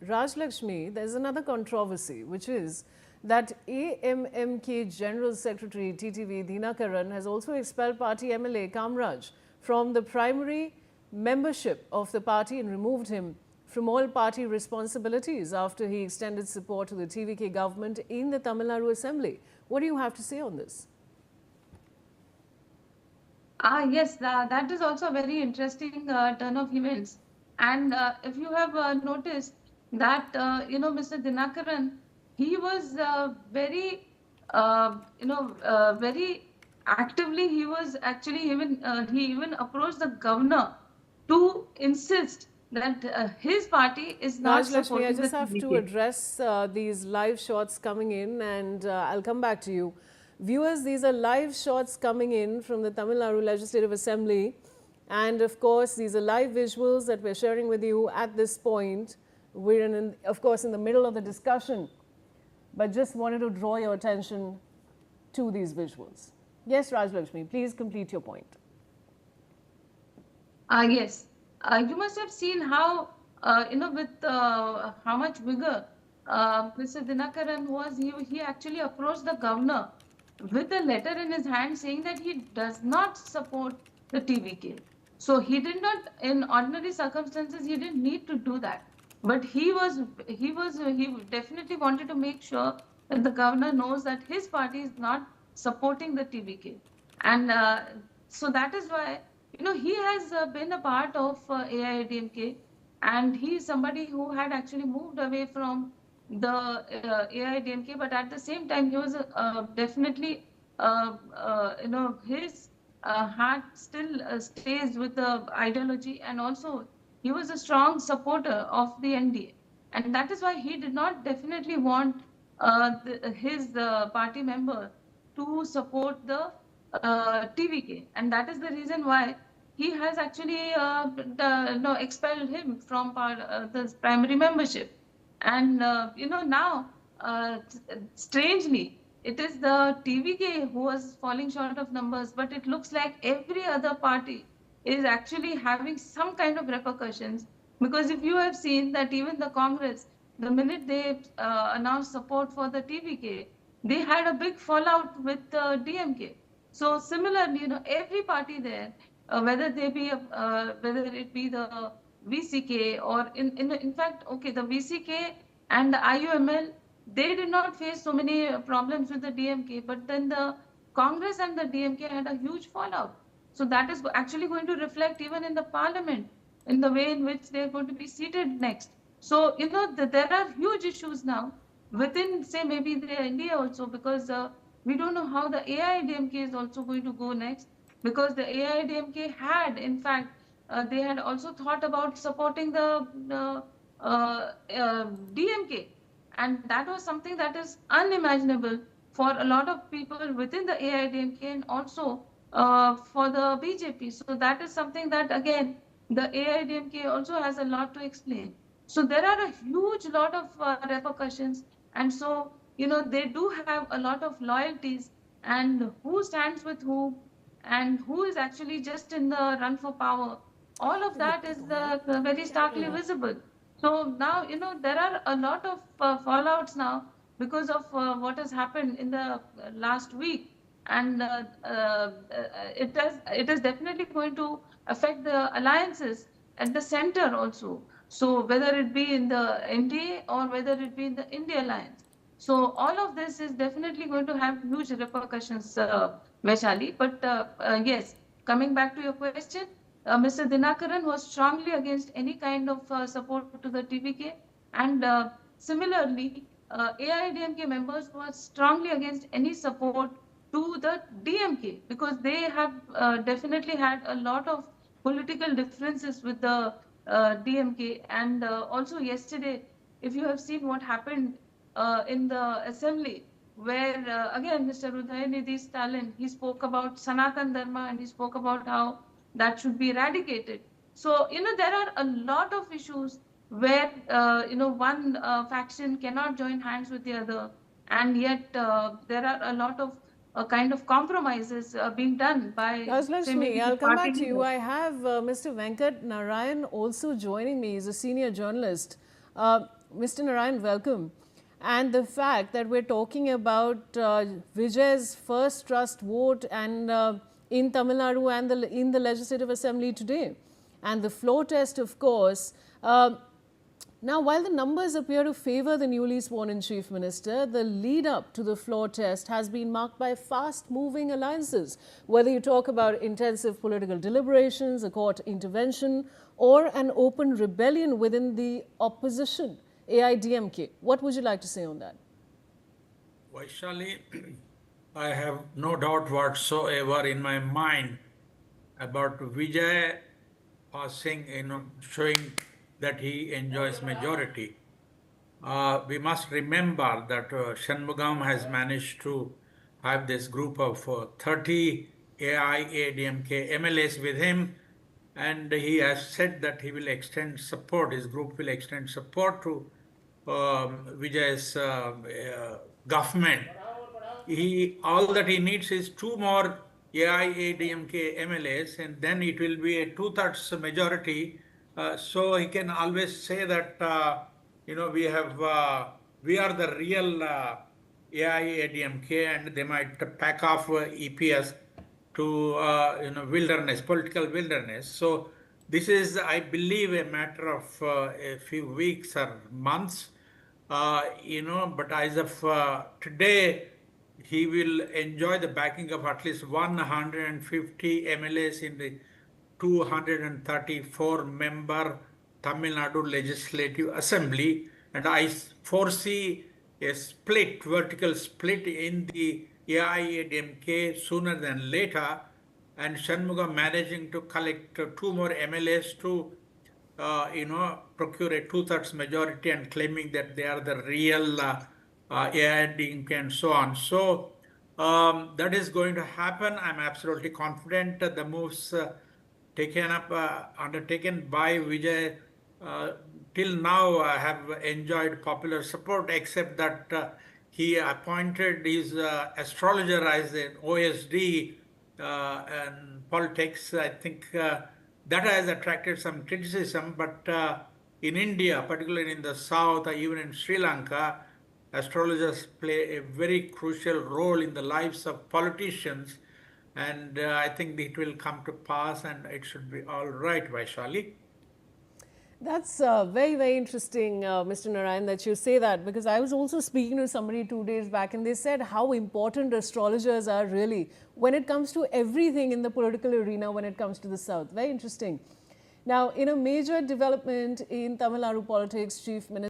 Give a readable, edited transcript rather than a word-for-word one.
Raj Lakshmi, there's another controversy, which is that AMMK General Secretary TTV Dinakaran has also expelled party MLA Kamraj from the primary membership of the party and removed him from all party responsibilities after he extended support to the TVK government in the Tamil Nadu Assembly. What do you have to say on this? Yes, that is also a very interesting turn of events. And if you have noticed that, Mr. Dinakaran, he was very actively, he was actually he even approached the governor to insist that his party is not Raj Lakshmi, I supporting the just have to TVK. address these live shots coming in, and I'll come back to you. Viewers, these are live shots coming in from the Tamil Nadu Legislative Assembly. And of course, these are live visuals that we're sharing with you at this point. We're, of course, in the middle of the discussion, but just wanted to draw your attention to these visuals. Yes, Raj Lakshmi, please complete your point. Yes. You must have seen how, with how much vigor Mr. Dinakaran was. He actually approached the governor with a letter in his hand saying that he does not support the TVK. So he did not, in ordinary circumstances, he didn't need to do that. But he definitely wanted to make sure that the governor knows that his party is not supporting the TVK. And so that is why, he has been a part of AIADMK, and he is somebody who had actually moved away from the AIADMK, but at the same time, he was definitely, his heart still stays with the ideology, and also he was a strong supporter of the NDA. And that is why he did not definitely want his party member to support the TVK. And that is the reason why he has actually expelled him from the primary membership. And, now, strangely, it is the TVK who was falling short of numbers, but it looks like every other party is actually having some kind of repercussions. Because if you have seen that even the Congress, the minute they announced support for the TVK, they had a big fallout with DMK. So similarly, every party there, whether it be the VCK or in fact, okay, the VCK and the IUML, they did not face so many problems with the DMK, but then the Congress and the DMK had a huge fallout. So that is actually going to reflect even in the parliament, in the way in which they're going to be seated next. So, there are huge issues now within, say, maybe the India also, because we don't know how the AIADMK is also going to go next, because the AIADMK had, in fact, they had also thought about supporting the DMK. And that was something that is unimaginable for a lot of people within the AIADMK and also for the BJP. So that is something that, again, the AIADMK also has a lot to explain. So there are a huge lot of repercussions. And so, they do have a lot of loyalties, and who stands with who and who is actually just in the run for power. All of that is very starkly visible. So now, there are a lot of fallouts now because of what has happened in the last week. And it is definitely going to affect the alliances at the center also. So whether it be in the NDA or whether it be in the India alliance. So all of this is definitely going to have huge repercussions, Vaishali. But yes, coming back to your question, Mr. Dinakaran was strongly against any kind of support to the TVK, and similarly, AIADMK members were strongly against any support to the DMK, because they have definitely had a lot of political differences with the DMK. And also yesterday, if you have seen what happened in the assembly, where again Mr. Udayanithi Stalin, he spoke about Sanatan Dharma, and he spoke about how that should be eradicated. So, there are a lot of issues where, one faction cannot join hands with the other. And yet there are a lot of kind of compromises being done by, say, maybe I'll the come party back to you. leader. I have Mr. Venkat Narayan also joining me. He's a senior journalist. Mr. Narayan, welcome. And the fact that we're talking about Vijay's first trust vote and in Tamil Nadu and in the Legislative Assembly today. And the floor test, of course. Now, while the numbers appear to favour the newly sworn-in Chief Minister, the lead-up to the floor test has been marked by fast-moving alliances. Whether you talk about intensive political deliberations, a court intervention, or an open rebellion within the opposition, AIDMK. What would you like to say on that? Vaishali, I have no doubt whatsoever in my mind about Vijay passing, showing that he enjoys majority. We must remember that Shanmugam has managed to have this group of 30 AIADMK MLAs with him, and he has said that he will extend support, his group will extend support to Vijay's government. All that he needs is 2 more AIADMK MLAs, and then it will be a 2/3 majority. So he can always say that we are the real AIADMK, and they might pack off EPS to wilderness, political wilderness. So this is, I believe, a matter of a few weeks or months. But as of today, he will enjoy the backing of at least 150 MLAs in the 234-member Tamil Nadu Legislative Assembly, and I foresee a split, vertical split in the AIADMK sooner than later, and Shanmugam managing to collect 2 more MLAs to procure a 2/3 majority and claiming that they are the real AIADMK and so on. So that is going to happen. I'm absolutely confident that the moves undertaken by Vijay till now have enjoyed popular support, except that he appointed his astrologer as an OSD and politics. I think that has attracted some criticism, but in India, particularly in the south, or even in Sri Lanka, astrologers play a very crucial role in the lives of politicians, and I think it will come to pass and it should be all right, Vaishali. That's very, very interesting, Mr. Narayan, that you say that, because I was also speaking to somebody 2 days back and they said how important astrologers are really when it comes to everything in the political arena when it comes to the South. Very interesting. Now, in a major development in Tamil Nadu politics, Chief Minister